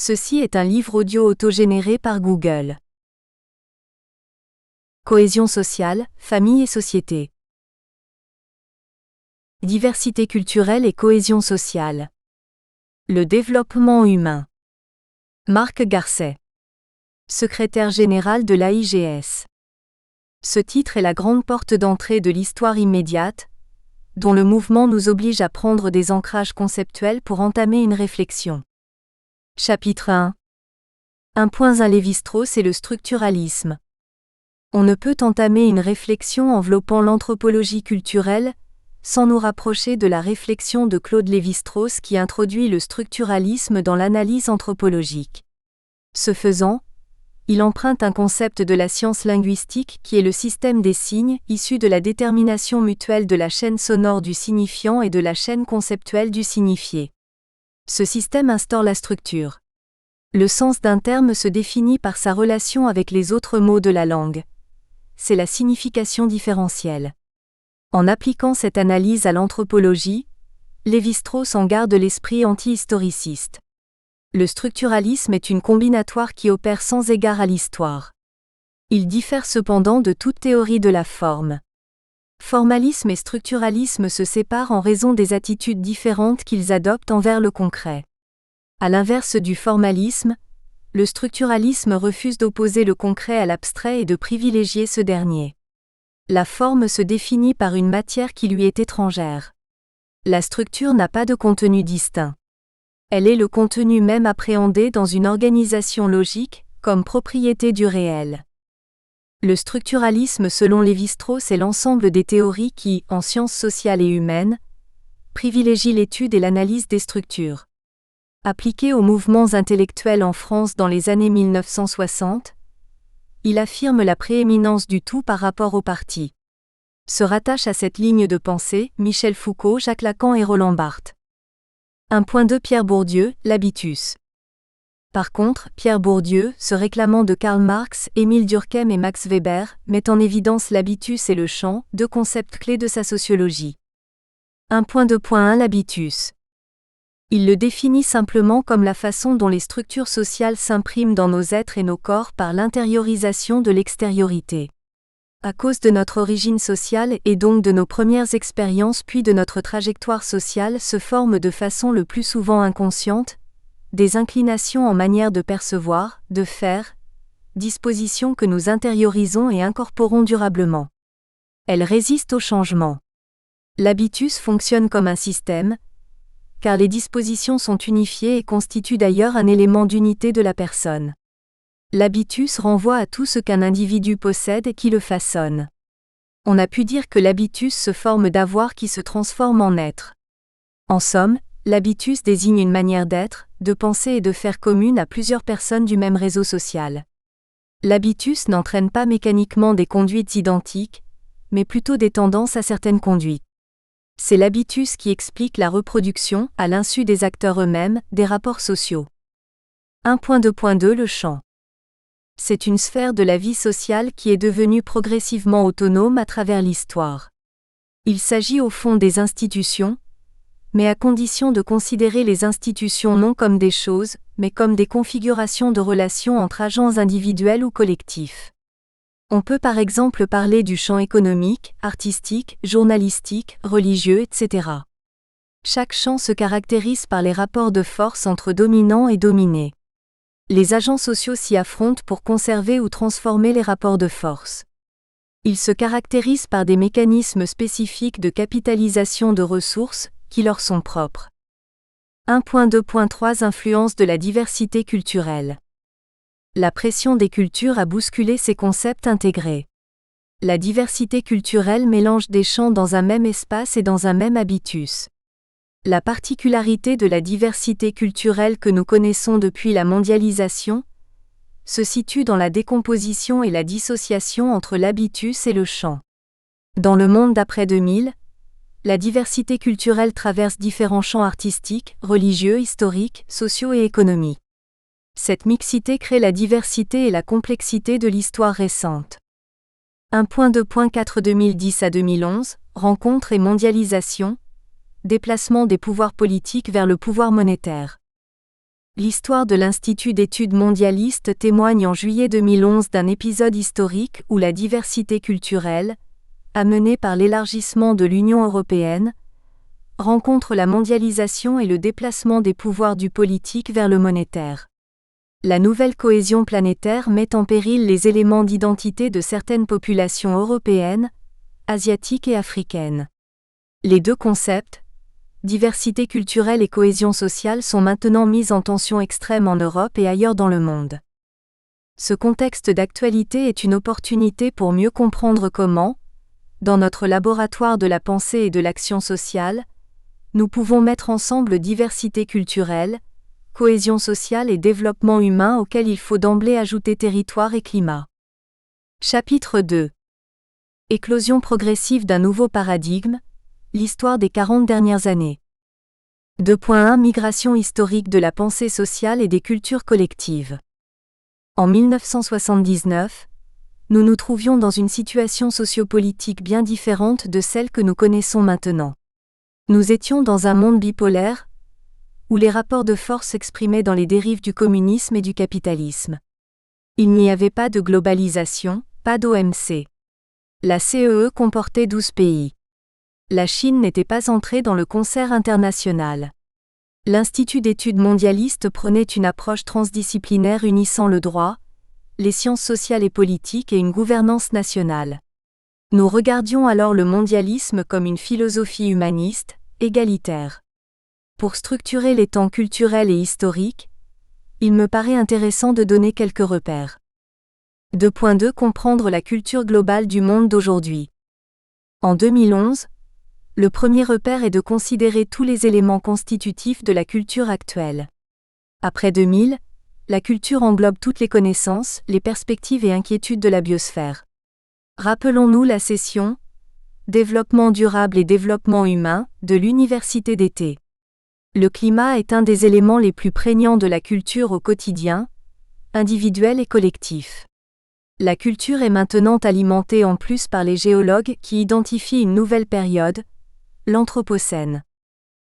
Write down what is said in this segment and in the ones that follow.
Ceci est un livre audio autogénéré par Google. Cohésion sociale, famille et société. Diversité culturelle et cohésion sociale. Le développement humain. Marc Garcet. Secrétaire général de l'AIGS. Ce titre est la grande porte d'entrée de l'histoire immédiate, dont le mouvement nous oblige à prendre des ancrages conceptuels pour entamer une réflexion. Chapitre 1. 1.1 Lévi-Strauss et le structuralisme. On ne peut entamer une réflexion enveloppant l'anthropologie culturelle sans nous rapprocher de la réflexion de Claude Lévi-Strauss qui introduit le structuralisme dans l'analyse anthropologique. Ce faisant, il emprunte un concept de la science linguistique qui est le système des signes, issu de la détermination mutuelle de la chaîne sonore du signifiant et de la chaîne conceptuelle du signifié. Ce système instaure la structure. Le sens d'un terme se définit par sa relation avec les autres mots de la langue. C'est la signification différentielle. En appliquant cette analyse à l'anthropologie, Lévi-Strauss en garde l'esprit anti-historiciste. Le structuralisme est une combinatoire qui opère sans égard à l'histoire. Il diffère cependant de toute théorie de la forme. Formalisme et structuralisme se séparent en raison des attitudes différentes qu'ils adoptent envers le concret. À l'inverse du formalisme, le structuralisme refuse d'opposer le concret à l'abstrait et de privilégier ce dernier. La forme se définit par une matière qui lui est étrangère. La structure n'a pas de contenu distinct. Elle est le contenu même appréhendé dans une organisation logique, comme propriété du réel. Le structuralisme selon Lévi-Strauss est l'ensemble des théories qui, en sciences sociales et humaines, privilégient l'étude et l'analyse des structures. Appliqué aux mouvements intellectuels en France dans les années 1960, il affirme la prééminence du tout par rapport au parti. Se rattachent à cette ligne de pensée Michel Foucault, Jacques Lacan et Roland Barthes. 1.2 Pierre Bourdieu, l'habitus. Par contre, Pierre Bourdieu, se réclamant de Karl Marx, Émile Durkheim et Max Weber, met en évidence l'habitus et le champ, deux concepts clés de sa sociologie. 1.2.1 L'habitus. Il le définit simplement comme la façon dont les structures sociales s'impriment dans nos êtres et nos corps par l'intériorisation de l'extériorité. À cause de notre origine sociale et donc de nos premières expériences puis de notre trajectoire sociale se forment de façon le plus souvent inconsciente, des inclinations en manière de percevoir, de faire, dispositions que nous intériorisons et incorporons durablement. Elles résistent au changement. L'habitus fonctionne comme un système, car les dispositions sont unifiées et constituent d'ailleurs un élément d'unité de la personne. L'habitus renvoie à tout ce qu'un individu possède et qui le façonne. On a pu dire que l'habitus se forme d'avoir qui se transforme en être. En somme, l'habitus désigne une manière d'être, de penser et de faire commune à plusieurs personnes du même réseau social. L'habitus n'entraîne pas mécaniquement des conduites identiques, mais plutôt des tendances à certaines conduites. C'est l'habitus qui explique la reproduction, à l'insu des acteurs eux-mêmes, des rapports sociaux. 1.2.2 Le champ. C'est une sphère de la vie sociale qui est devenue progressivement autonome à travers l'histoire. Il s'agit au fond des institutions, mais à condition de considérer les institutions non comme des choses, mais comme des configurations de relations entre agents individuels ou collectifs. On peut par exemple parler du champ économique, artistique, journalistique, religieux, etc. Chaque champ se caractérise par les rapports de force entre dominants et dominés. Les agents sociaux s'y affrontent pour conserver ou transformer les rapports de force. Ils se caractérisent par des mécanismes spécifiques de capitalisation de ressources, qui leur sont propres. 1.2.3 Influence de la diversité culturelle. La pression des cultures a bousculé ces concepts intégrés. La diversité culturelle mélange des champs dans un même espace et dans un même habitus. La particularité de la diversité culturelle que nous connaissons depuis la mondialisation se situe dans la décomposition et la dissociation entre l'habitus et le champ. Dans le monde d'après 2000, la diversité culturelle traverse différents champs artistiques, religieux, historiques, sociaux et économiques. Cette mixité crée la diversité et la complexité de l'histoire récente. 1.2.4 2010 à 2011, rencontres et mondialisation, déplacement des pouvoirs politiques vers le pouvoir monétaire. L'histoire de l'Institut d'études mondialistes témoigne en juillet 2011 d'un épisode historique où la diversité culturelle, amenée par l'élargissement de l'Union européenne, rencontre la mondialisation et le déplacement des pouvoirs du politique vers le monétaire. La nouvelle cohésion planétaire met en péril les éléments d'identité de certaines populations européennes, asiatiques et africaines. Les deux concepts, diversité culturelle et cohésion sociale, sont maintenant mis en tension extrême en Europe et ailleurs dans le monde. Ce contexte d'actualité est une opportunité pour mieux comprendre comment, dans notre laboratoire de la pensée et de l'action sociale, nous pouvons mettre ensemble diversité culturelle, cohésion sociale et développement humain auquel il faut d'emblée ajouter territoire et climat. Chapitre 2. Éclosion progressive d'un nouveau paradigme, l'histoire des 40 dernières années. 2.1 Migration historique de la pensée sociale et des cultures collectives. En 1979, nous nous trouvions dans une situation sociopolitique bien différente de celle que nous connaissons maintenant. Nous étions dans un monde bipolaire, où les rapports de force s'exprimaient dans les dérives du communisme et du capitalisme. Il n'y avait pas de globalisation, pas d'OMC. La CEE comportait 12 pays. La Chine n'était pas entrée dans le concert international. L'Institut d'études mondialistes prenait une approche transdisciplinaire unissant le droit, les sciences sociales et politiques et une gouvernance nationale. Nous regardions alors le mondialisme comme une philosophie humaniste, égalitaire. Pour structurer les temps culturels et historiques, il me paraît intéressant de donner quelques repères. 2.2 Comprendre la culture globale du monde d'aujourd'hui. En 2011, le premier repère est de considérer tous les éléments constitutifs de la culture actuelle. Après 2000, la culture englobe toutes les connaissances, les perspectives et inquiétudes de la biosphère. Rappelons-nous la session « Développement durable et développement humain » de l'Université d'été. Le climat est un des éléments les plus prégnants de la culture au quotidien, individuel et collectif. La culture est maintenant alimentée en plus par les géologues qui identifient une nouvelle période, l'Anthropocène.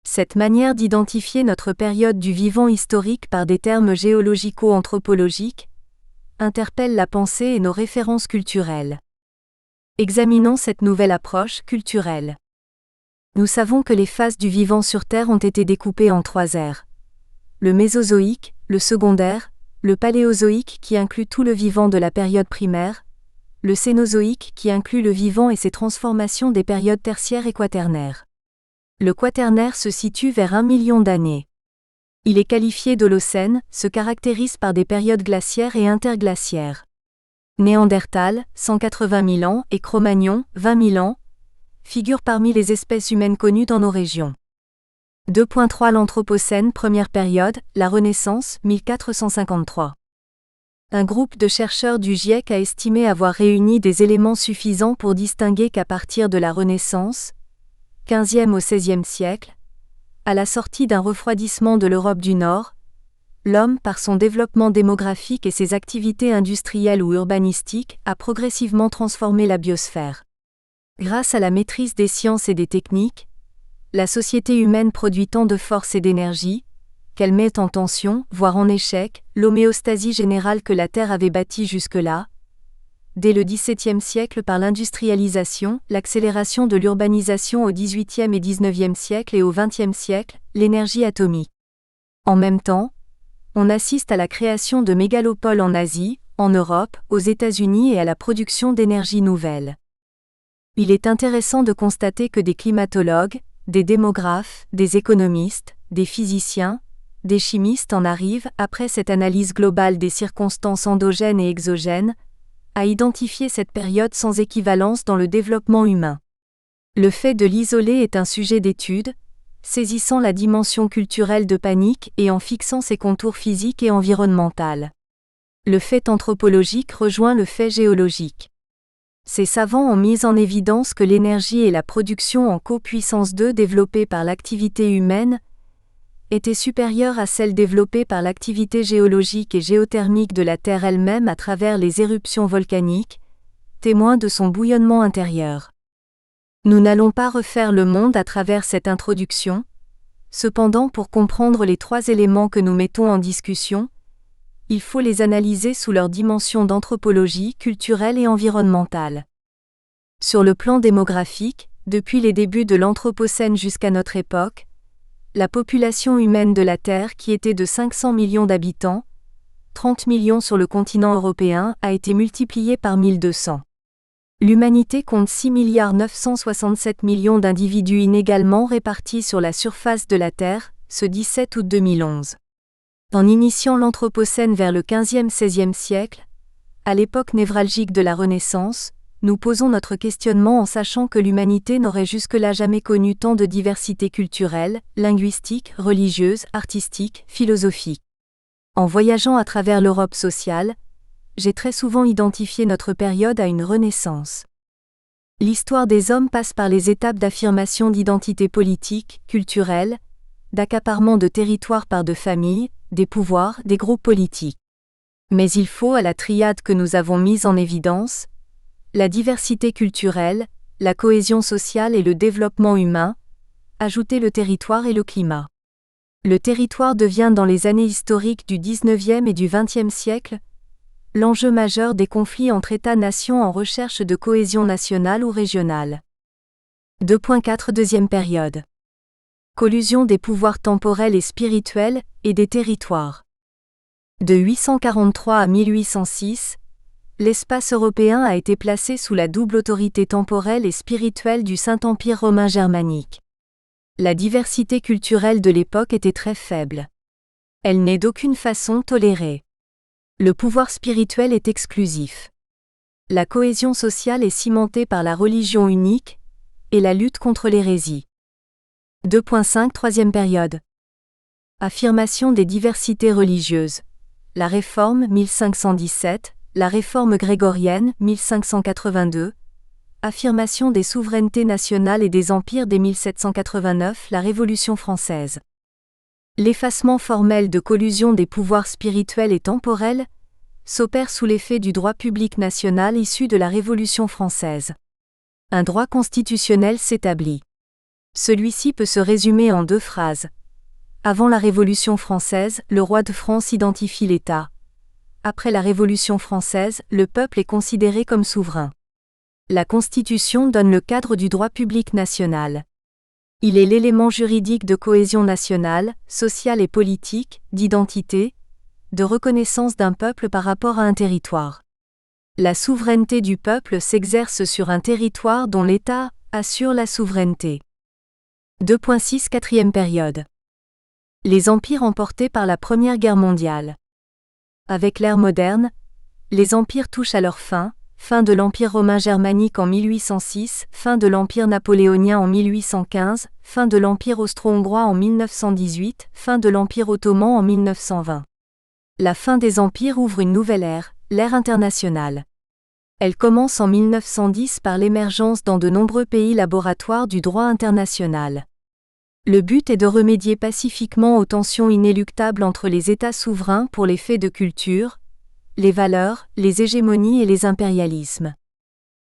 Cette manière d'identifier notre période du vivant historique par des termes géologico-anthropologiques interpelle la pensée et nos références culturelles. Examinons cette nouvelle approche culturelle. Nous savons que les phases du vivant sur Terre ont été découpées en 3 ères. Le Mésozoïque, le Secondaire, le Paléozoïque qui inclut tout le vivant de la période primaire, le Cénozoïque qui inclut le vivant et ses transformations des périodes tertiaires et quaternaires. Le quaternaire se situe vers 1 million d'années. Il est qualifié d'Holocène, se caractérise par des périodes glaciaires et interglaciaires. Néandertal, 180 000 ans, et Cro-Magnon, 20 000 ans, figurent parmi les espèces humaines connues dans nos régions. 2.3 L'Anthropocène, première période, la Renaissance, 1453. Un groupe de chercheurs du GIEC a estimé avoir réuni des éléments suffisants pour distinguer qu'à partir de la Renaissance, 15e au XVIe siècle, à la sortie d'un refroidissement de l'Europe du Nord, l'homme, par son développement démographique et ses activités industrielles ou urbanistiques, a progressivement transformé la biosphère. Grâce à la maîtrise des sciences et des techniques, la société humaine produit tant de force et d'énergie, qu'elle met en tension, voire en échec, l'homéostasie générale que la Terre avait bâtie jusque-là. Dès le XVIIe siècle par l'industrialisation, l'accélération de l'urbanisation au XVIIIe et XIXe siècle et au XXe siècle, l'énergie atomique. En même temps, on assiste à la création de mégalopoles en Asie, en Europe, aux États-Unis et à la production d'énergie nouvelle. Il est intéressant de constater que des climatologues, des démographes, des économistes, des physiciens, des chimistes en arrivent, après cette analyse globale des circonstances endogènes et exogènes, à identifier cette période sans équivalence dans le développement humain. Le fait de l'isoler est un sujet d'étude, saisissant la dimension culturelle de panique et en fixant ses contours physiques et environnementaux. Le fait anthropologique rejoint le fait géologique. Ces savants ont mis en évidence que l'énergie et la production en copuissance 2 développée par l'activité humaine étaient supérieures à celles développées par l'activité géologique et géothermique de la Terre elle-même à travers les éruptions volcaniques, témoins de son bouillonnement intérieur. Nous n'allons pas refaire le monde à travers cette introduction, Cependant, pour comprendre les trois éléments que nous mettons en discussion, il faut les analyser sous leur dimension d'anthropologie, culturelle et environnementale. Sur le plan démographique, depuis les débuts de l'Anthropocène jusqu'à notre époque, la population humaine de la Terre, qui était de 500 millions d'habitants, 30 millions sur le continent européen, a été multipliée par 1200. L'humanité compte 6,967 milliards d'individus inégalement répartis sur la surface de la Terre, ce 17 août 2011. En initiant l'Anthropocène vers le 15e-16e siècle, à l'époque névralgique de la Renaissance, nous posons notre questionnement en sachant que l'humanité n'aurait jusque-là jamais connu tant de diversité culturelle, linguistique, religieuse, artistique, philosophique. En voyageant à travers l'Europe sociale, j'ai très souvent identifié notre période à une renaissance. L'histoire des hommes passe par les étapes d'affirmation d'identité politique, culturelle, d'accaparement de territoires par de familles, des pouvoirs, des groupes politiques. Mais il faut, à la triade que nous avons mise en évidence, la diversité culturelle, la cohésion sociale et le développement humain, ajouter le territoire et le climat. Le territoire devient dans les années historiques du XIXe et du XXe siècle l'enjeu majeur des conflits entre États-nations en recherche de cohésion nationale ou régionale. 2.4 Deuxième période. Collusion des pouvoirs temporels et spirituels, et des territoires. De 843 à 1806, l'espace européen a été placé sous la double autorité temporelle et spirituelle du Saint-Empire romain germanique. La diversité culturelle de l'époque était très faible. Elle n'est d'aucune façon tolérée. Le pouvoir spirituel est exclusif. La cohésion sociale est cimentée par la religion unique et la lutte contre l'hérésie. 2.5 Troisième période. Affirmation des diversités religieuses. La Réforme 1517, la Réforme grégorienne 1582, affirmation des souverainetés nationales et des empires dès 1789, la Révolution française. L'effacement formel de collusion des pouvoirs spirituels et temporels s'opère sous l'effet du droit public national issu de la Révolution française. Un droit constitutionnel s'établit. Celui-ci peut se résumer en deux phrases. Avant la Révolution française, le roi de France identifie l'État. Après la Révolution française, le peuple est considéré comme souverain. La Constitution donne le cadre du droit public national. Il est l'élément juridique de cohésion nationale, sociale et politique, d'identité, de reconnaissance d'un peuple par rapport à un territoire. La souveraineté du peuple s'exerce sur un territoire dont l'État assure la souveraineté. 2.6 Quatrième période. Les empires emportés par la Première Guerre mondiale. Avec l'ère moderne, les empires touchent à leur fin. Fin de l'Empire romain germanique en 1806, fin de l'Empire napoléonien en 1815, fin de l'Empire austro-hongrois en 1918, fin de l'Empire ottoman en 1920. La fin des empires ouvre une nouvelle ère, l'ère internationale. Elle commence en 1910 par l'émergence dans de nombreux pays laboratoires du droit international. Le but est de remédier pacifiquement aux tensions inéluctables entre les États souverains pour les faits de culture, les valeurs, les hégémonies et les impérialismes.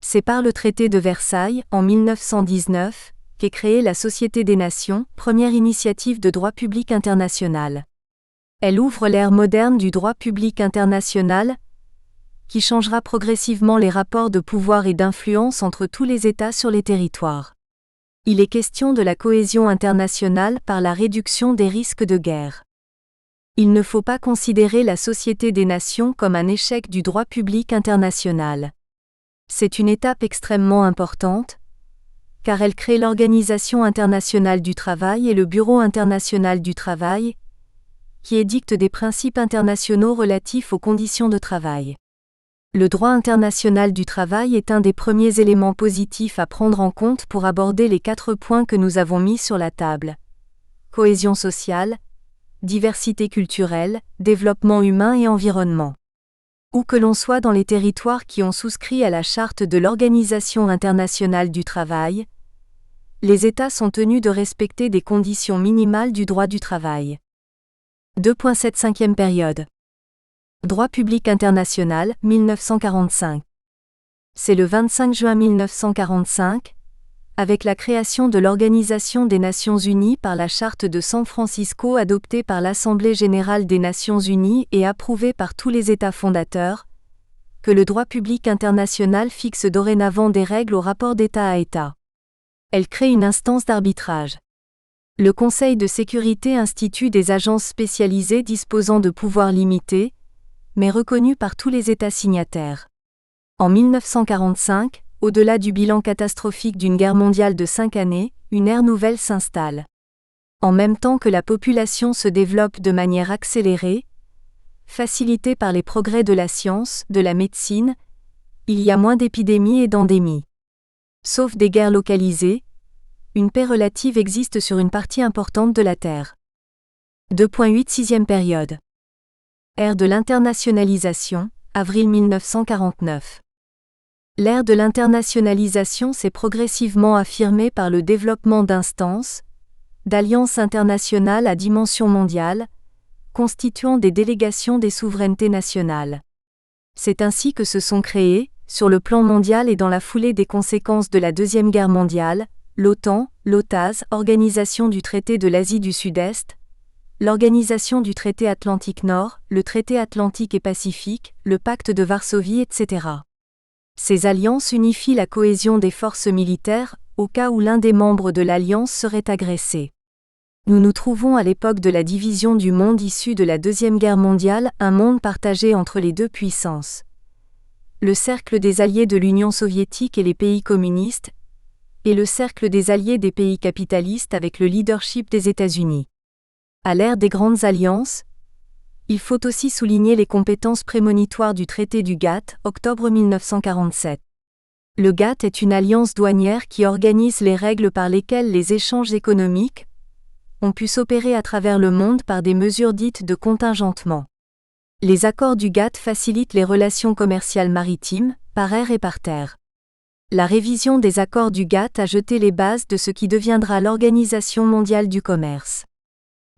C'est par le traité de Versailles, en 1919, qu'est créée la Société des Nations, première initiative de droit public international. Elle ouvre l'ère moderne du droit public international, qui changera progressivement les rapports de pouvoir et d'influence entre tous les États sur les territoires. Il est question de la cohésion internationale par la réduction des risques de guerre. Il ne faut pas considérer la Société des Nations comme un échec du droit public international. C'est une étape extrêmement importante, car elle crée l'Organisation internationale du travail et le Bureau international du travail, qui édictent des principes internationaux relatifs aux conditions de travail. Le droit international du travail est un des premiers éléments positifs à prendre en compte pour aborder les 4 points que nous avons mis sur la table. Cohésion sociale, diversité culturelle, développement humain et environnement. Où que l'on soit dans les territoires qui ont souscrit à la charte de l'Organisation internationale du travail, les États sont tenus de respecter des conditions minimales du droit du travail. 2.7 Cinquième période. Droit public international, 1945. C'est le 25 juin 1945, avec la création de l'Organisation des Nations Unies par la Charte de San Francisco adoptée par l'Assemblée générale des Nations Unies et approuvée par tous les États fondateurs, que le droit public international fixe dorénavant des règles au rapport d'État à État. Elle crée une instance d'arbitrage. Le Conseil de sécurité institue des agences spécialisées disposant de pouvoirs limités, mais reconnus par tous les États signataires. En 1945, au-delà du bilan catastrophique d'une guerre mondiale de 5 années, une ère nouvelle s'installe. En même temps que la population se développe de manière accélérée, facilitée par les progrès de la science, de la médecine, il y a moins d'épidémies et d'endémies. Sauf des guerres localisées, une paix relative existe sur une partie importante de la Terre. 2.8 Sixième période. Ère de l'internationalisation, avril 1949. L'ère de l'internationalisation s'est progressivement affirmée par le développement d'instances, d'alliances internationales à dimension mondiale, constituant des délégations des souverainetés nationales. C'est ainsi que se sont créées, sur le plan mondial et dans la foulée des conséquences de la Deuxième Guerre mondiale, l'OTAN, l'OTAS, Organisation du traité de l'Asie du Sud-Est, l'Organisation du traité Atlantique Nord, le traité Atlantique et Pacifique, le pacte de Varsovie, etc. Ces alliances unifient la cohésion des forces militaires, au cas où l'un des membres de l'alliance serait agressé. Nous nous trouvons à l'époque de la division du monde issue de la Deuxième Guerre mondiale, un monde partagé entre les deux puissances. Le cercle des alliés de l'Union soviétique et les pays communistes, et le cercle des alliés des pays capitalistes avec le leadership des États-Unis. À l'ère des grandes alliances, il faut aussi souligner les compétences prémonitoires du traité du GATT, octobre 1947. Le GATT est une alliance douanière qui organise les règles par lesquelles les échanges économiques ont pu s'opérer à travers le monde par des mesures dites de contingentement. Les accords du GATT facilitent les relations commerciales maritimes, par air et par terre. La révision des accords du GATT a jeté les bases de ce qui deviendra l'Organisation mondiale du commerce.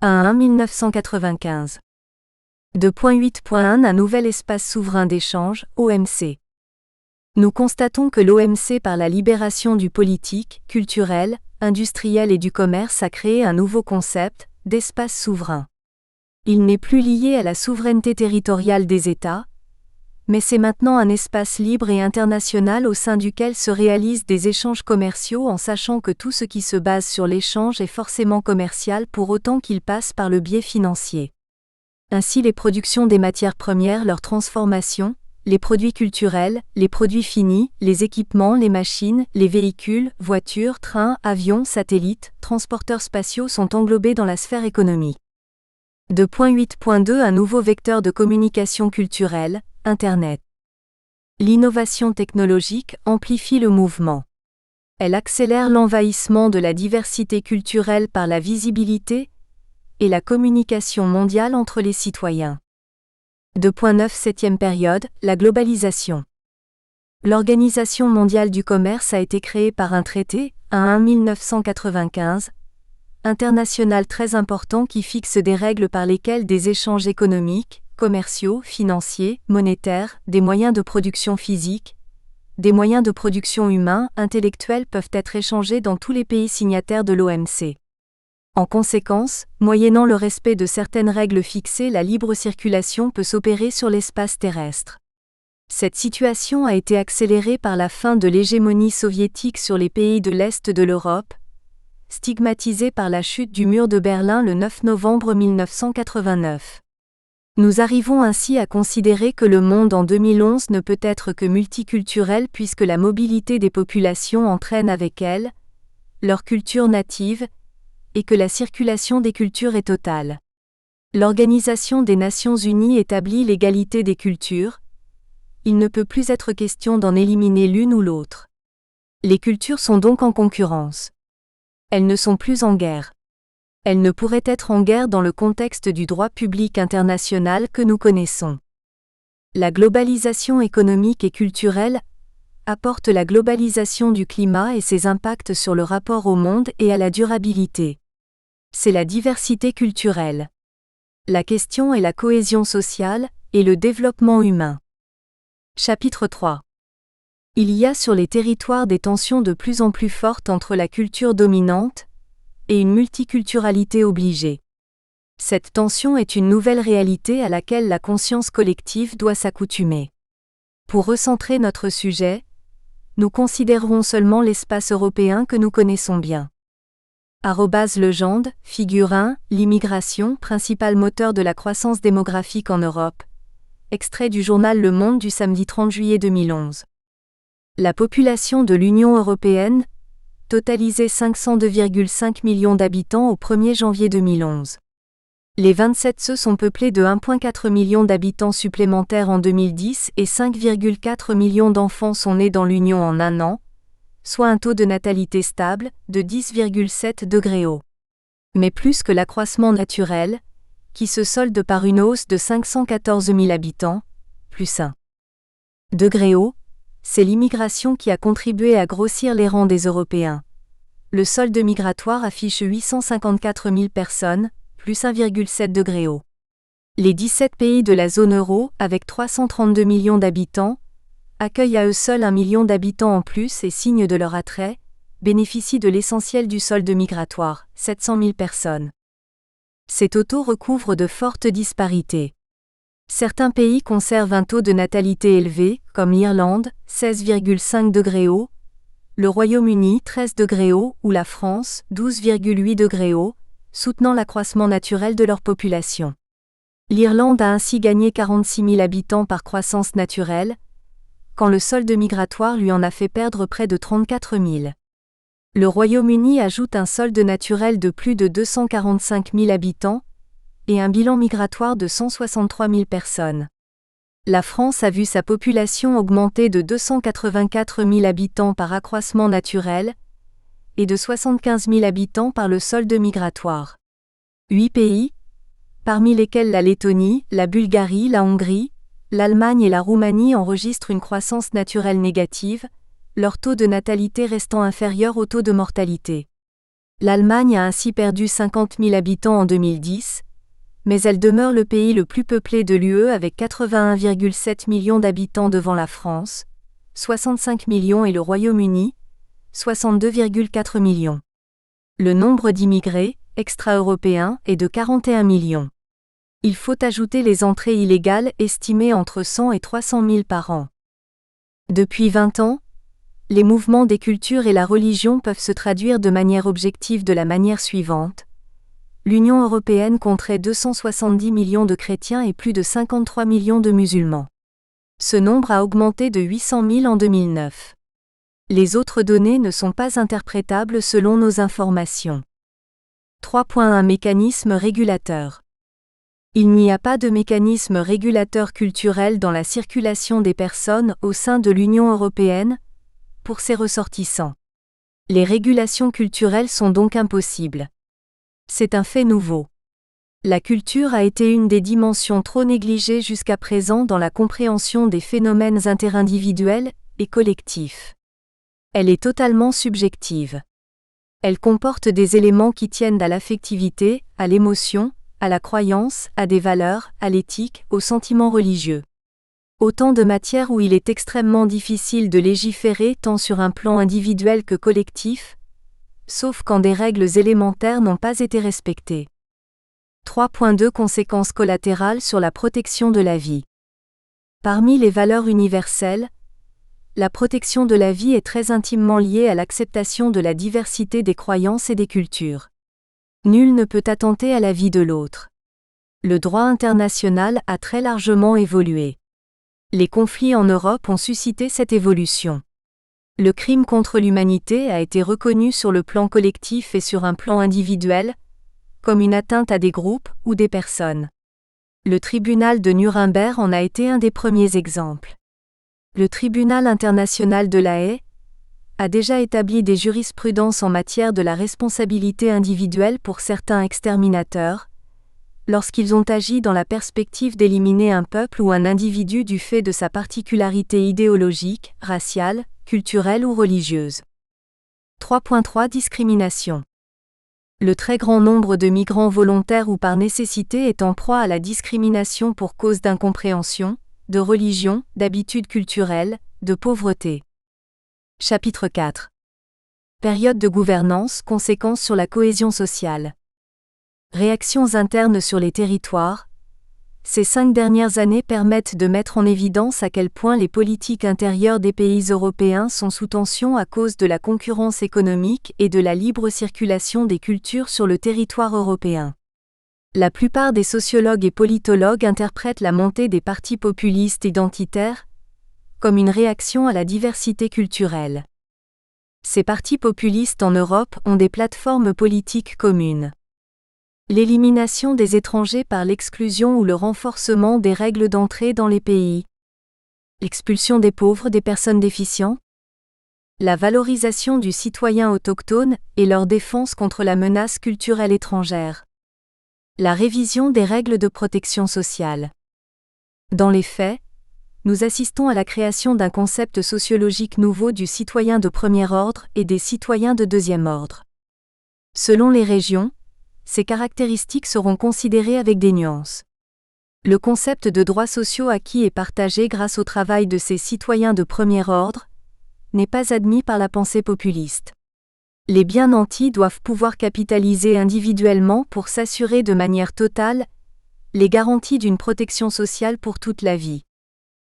1995. 2.8.1 Un nouvel espace souverain d'échange, OMC. Nous constatons que l'OMC par la libération du politique, culturel, industriel et du commerce a créé un nouveau concept, d'espace souverain. Il n'est plus lié à la souveraineté territoriale des États, mais c'est maintenant un espace libre et international au sein duquel se réalisent des échanges commerciaux en sachant que tout ce qui se base sur l'échange est forcément commercial pour autant qu'il passe par le biais financier. Ainsi les productions des matières premières, leur transformation, les produits culturels, les produits finis, les équipements, les machines, les véhicules, voitures, trains, avions, satellites, transporteurs spatiaux sont englobés dans la sphère économique. 2.8.2 Un nouveau vecteur de communication culturelle, Internet. L'innovation technologique amplifie le mouvement. Elle accélère l'envahissement de la diversité culturelle par la visibilité et la communication mondiale entre les citoyens. 2.9 Septième période, la globalisation. L'Organisation mondiale du commerce a été créée par un traité, 1995, international très important qui fixe des règles par lesquelles des échanges économiques, commerciaux, financiers, monétaires, des moyens de production physiques, des moyens de production humains, intellectuels peuvent être échangés dans tous les pays signataires de l'OMC. En conséquence, moyennant le respect de certaines règles fixées, la libre circulation peut s'opérer sur l'espace terrestre. Cette situation a été accélérée par la fin de l'hégémonie soviétique sur les pays de l'Est de l'Europe, stigmatisée par la chute du mur de Berlin le 9 novembre 1989. Nous arrivons ainsi à considérer que le monde en 2011 ne peut être que multiculturel puisque la mobilité des populations entraîne avec elle leur culture native, et que la circulation des cultures est totale. L'Organisation des Nations Unies établit l'égalité des cultures. Il ne peut plus être question d'en éliminer l'une ou l'autre. Les cultures sont donc en concurrence. Elles ne sont plus en guerre. Elles ne pourraient être en guerre dans le contexte du droit public international que nous connaissons. La globalisation économique et culturelle apporte la globalisation du climat et ses impacts sur le rapport au monde et à la durabilité. C'est la diversité culturelle. La question est la cohésion sociale et le développement humain. Chapitre 3. Il y a sur les territoires des tensions de plus en plus fortes entre la culture dominante et une multiculturalité obligée. Cette tension est une nouvelle réalité à laquelle la conscience collective doit s'accoutumer. Pour recentrer notre sujet, nous considérerons seulement l'espace européen que nous connaissons bien. @legende, figure 1, l'immigration, principal moteur de la croissance démographique en Europe. Extrait du journal Le Monde du samedi 30 juillet 2011. La population de l'Union européenne totalisait 502,5 millions d'habitants au 1er janvier 2011. Les 27 se sont peuplés de 1,4 million d'habitants supplémentaires en 2010 et 5,4 millions d'enfants sont nés dans l'Union en un an, soit un taux de natalité stable de 10,7 degrés au. Mais plus que l'accroissement naturel, qui se solde par une hausse de 514 000 habitants, plus 1 degré au, c'est l'immigration qui a contribué à grossir les rangs des Européens. Le solde migratoire affiche 854 000 personnes, plus 1,7 degré au. Les 17 pays de la zone euro, avec 332 millions d'habitants, accueillent à eux seuls 1 million d'habitants en plus et signe de leur attrait, bénéficient de l'essentiel du solde migratoire, 700 000 personnes. Ces totaux recouvrent de fortes disparités. Certains pays conservent un taux de natalité élevé, comme l'Irlande, 16,5 degrés au, le Royaume-Uni, 13 degrés au, ou la France, 12,8 degrés au, soutenant l'accroissement naturel de leur population. L'Irlande a ainsi gagné 46 000 habitants par croissance naturelle, quand le solde migratoire lui en a fait perdre près de 34 000. Le Royaume-Uni ajoute un solde naturel de plus de 245 000 habitants, et un bilan migratoire de 163 000 personnes. La France a vu sa population augmenter de 284 000 habitants par accroissement naturel et de 75 000 habitants par le solde migratoire. 8 pays, parmi lesquels la Lettonie, la Bulgarie, la Hongrie, l'Allemagne et la Roumanie enregistrent une croissance naturelle négative, leur taux de natalité restant inférieur au taux de mortalité. L'Allemagne a ainsi perdu 50 000 habitants en 2010, mais elle demeure le pays le plus peuplé de l'UE avec 81,7 millions d'habitants devant la France, 65 millions et le Royaume-Uni, 62,4 millions. Le nombre d'immigrés, extra-européens, est de 41 millions. Il faut ajouter les entrées illégales estimées entre 100 et 300 000 par an. Depuis 20 ans, les mouvements des cultures et la religion peuvent se traduire de manière objective de la manière suivante. L'Union européenne compterait 270 millions de chrétiens et plus de 53 millions de musulmans. Ce nombre a augmenté de 800 000 en 2009. Les autres données ne sont pas interprétables selon nos informations. 3.1 Mécanisme régulateur. Il n'y a pas de mécanisme régulateur culturel dans la circulation des personnes au sein de l'Union européenne, pour ses ressortissants. Les régulations culturelles sont donc impossibles. C'est un fait nouveau. La culture a été une des dimensions trop négligées jusqu'à présent dans la compréhension des phénomènes interindividuels et collectifs. Elle est totalement subjective. Elle comporte des éléments qui tiennent à l'affectivité, à l'émotion, à la croyance, à des valeurs, à l'éthique, aux sentiments religieux. Autant de matières où il est extrêmement difficile de légiférer tant sur un plan individuel que collectif, sauf quand des règles élémentaires n'ont pas été respectées. 3.2 Conséquences collatérales sur la protection de la vie. Parmi les valeurs universelles, la protection de la vie est très intimement liée à l'acceptation de la diversité des croyances et des cultures. Nul ne peut attenter à la vie de l'autre. Le droit international a très largement évolué. Les conflits en Europe ont suscité cette évolution. Le crime contre l'humanité a été reconnu sur le plan collectif et sur un plan individuel, comme une atteinte à des groupes ou des personnes. Le tribunal de Nuremberg en a été un des premiers exemples. Le tribunal international de La Haye a déjà établi des jurisprudences en matière de la responsabilité individuelle pour certains exterminateurs, lorsqu'ils ont agi dans la perspective d'éliminer un peuple ou un individu du fait de sa particularité idéologique, raciale, culturelle ou religieuse. 3.3 Discrimination. Le très grand nombre de migrants volontaires ou par nécessité est en proie à la discrimination pour cause d'incompréhension, de religion, d'habitudes culturelles, de pauvreté. Chapitre 4. Période de gouvernance, conséquences sur la cohésion sociale. Réactions internes sur les territoires. Ces 5 dernières années permettent de mettre en évidence à quel point les politiques intérieures des pays européens sont sous tension à cause de la concurrence économique et de la libre circulation des cultures sur le territoire européen. La plupart des sociologues et politologues interprètent la montée des partis populistes identitaires comme une réaction à la diversité culturelle. Ces partis populistes en Europe ont des plateformes politiques communes. L'élimination des étrangers par l'exclusion ou le renforcement des règles d'entrée dans les pays. L'expulsion des pauvres, des personnes déficientes. La valorisation du citoyen autochtone et leur défense contre la menace culturelle étrangère. La révision des règles de protection sociale. Dans les faits, nous assistons à la création d'un concept sociologique nouveau du citoyen de premier ordre et des citoyens de deuxième ordre. Selon les régions, ces caractéristiques seront considérées avec des nuances. Le concept de droits sociaux acquis et partagés grâce au travail de ces citoyens de premier ordre n'est pas admis par la pensée populiste. Les bien nantis doivent pouvoir capitaliser individuellement pour s'assurer de manière totale les garanties d'une protection sociale pour toute la vie.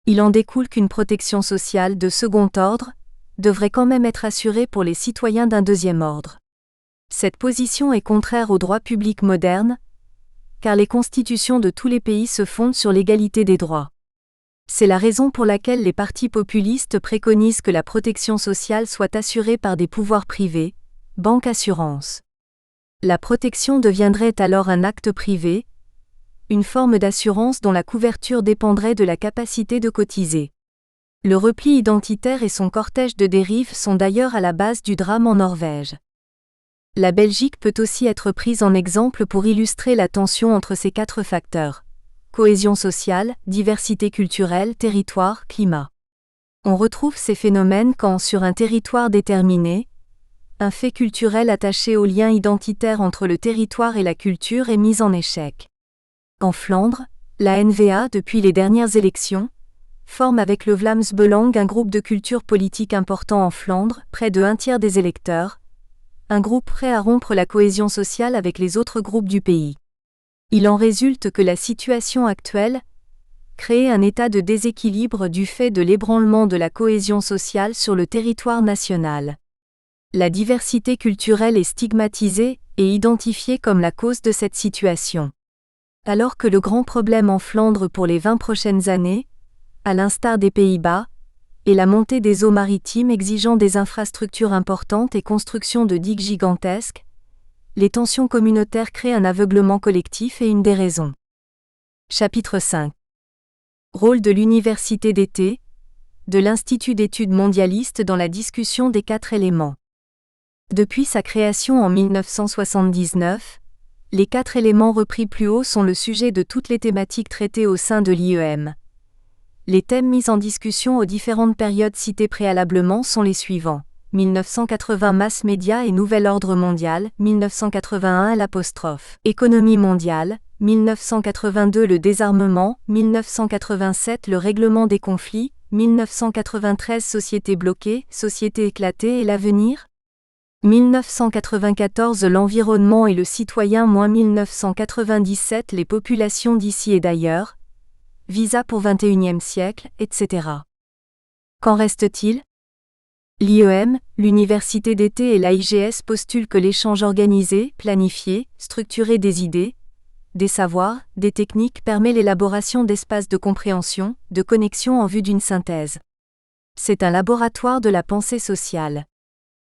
Il en découle qu'une protection sociale de second ordre devrait quand même être assurée pour les citoyens d'un deuxième ordre. Cette position est contraire au droit public moderne, car les constitutions de tous les pays se fondent sur l'égalité des droits. C'est la raison pour laquelle les partis populistes préconisent que la protection sociale soit assurée par des pouvoirs privés, banque assurance. La protection deviendrait alors un acte privé, une forme d'assurance dont la couverture dépendrait de la capacité de cotiser. Le repli identitaire et son cortège de dérives sont d'ailleurs à la base du drame en Norvège. La Belgique peut aussi être prise en exemple pour illustrer la tension entre ces 4 facteurs: cohésion sociale, diversité culturelle, territoire, climat. On retrouve ces phénomènes quand, sur un territoire déterminé, un fait culturel attaché au lien identitaire entre le territoire et la culture est mis en échec. En Flandre, la N-VA, depuis les dernières élections, forme avec le Vlaams Belang un groupe de culture politique important en Flandre, près de 1/3 des électeurs, un groupe prêt à rompre la cohésion sociale avec les autres groupes du pays. Il en résulte que la situation actuelle crée un état de déséquilibre du fait de l'ébranlement de la cohésion sociale sur le territoire national. La diversité culturelle est stigmatisée et identifiée comme la cause de cette situation. Alors que le grand problème en Flandre pour les 20 prochaines années, à l'instar des Pays-Bas, est la montée des eaux maritimes exigeant des infrastructures importantes et construction de digues gigantesques, les tensions communautaires créent un aveuglement collectif et une déraison. Chapitre 5. Rôle de l'université d'été, de l'Institut d'études mondialistes dans la discussion des 4 éléments. Depuis sa création en 1979, les 4 éléments repris plus haut sont le sujet de toutes les thématiques traitées au sein de l'IEM. Les thèmes mis en discussion aux différentes périodes citées préalablement sont les suivants: 1980 mass média et nouvel ordre mondial, 1981 économie mondiale, 1982 le désarmement, 1987 le règlement des conflits, 1993 société bloquée, société éclatée et l'avenir, 1994 l'environnement et le citoyen, 1997 les populations d'ici et d'ailleurs, visa pour XXIe siècle, etc. Qu'en reste-t-il? L'IEM, l'université d'été et l'AIGS postulent que l'échange organisé, planifié, structuré des idées, des savoirs, des techniques permet l'élaboration d'espaces de compréhension, de connexion en vue d'une synthèse. C'est un laboratoire de la pensée sociale.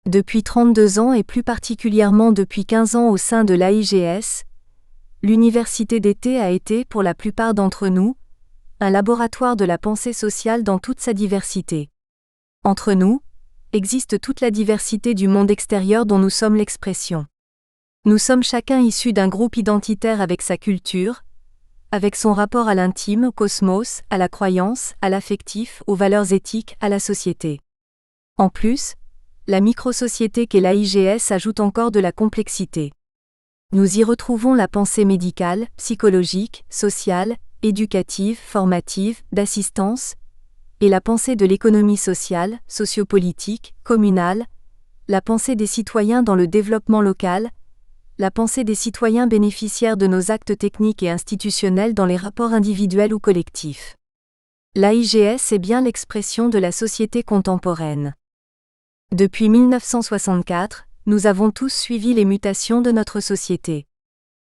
Depuis 32 ans et plus particulièrement depuis 15 ans au sein de l'AIGS, l'université d'été a été, pour la plupart d'entre nous, un laboratoire de la pensée sociale dans toute sa diversité. Entre nous, existe toute la diversité du monde extérieur dont nous sommes l'expression. Nous sommes chacun issus d'un groupe identitaire avec sa culture, avec son rapport à l'intime, au cosmos, à la croyance, à l'affectif, aux valeurs éthiques, à la société. En plus, la microsociété qu'est l'AIGS ajoute encore de la complexité. Nous y retrouvons la pensée médicale, psychologique, sociale, éducative, formative, d'assistance, et la pensée de l'économie sociale, sociopolitique, communale, la pensée des citoyens dans le développement local, la pensée des citoyens bénéficiaires de nos actes techniques et institutionnels dans les rapports individuels ou collectifs. L'AIGS est bien l'expression de la société contemporaine. Depuis 1964, nous avons tous suivi les mutations de notre société.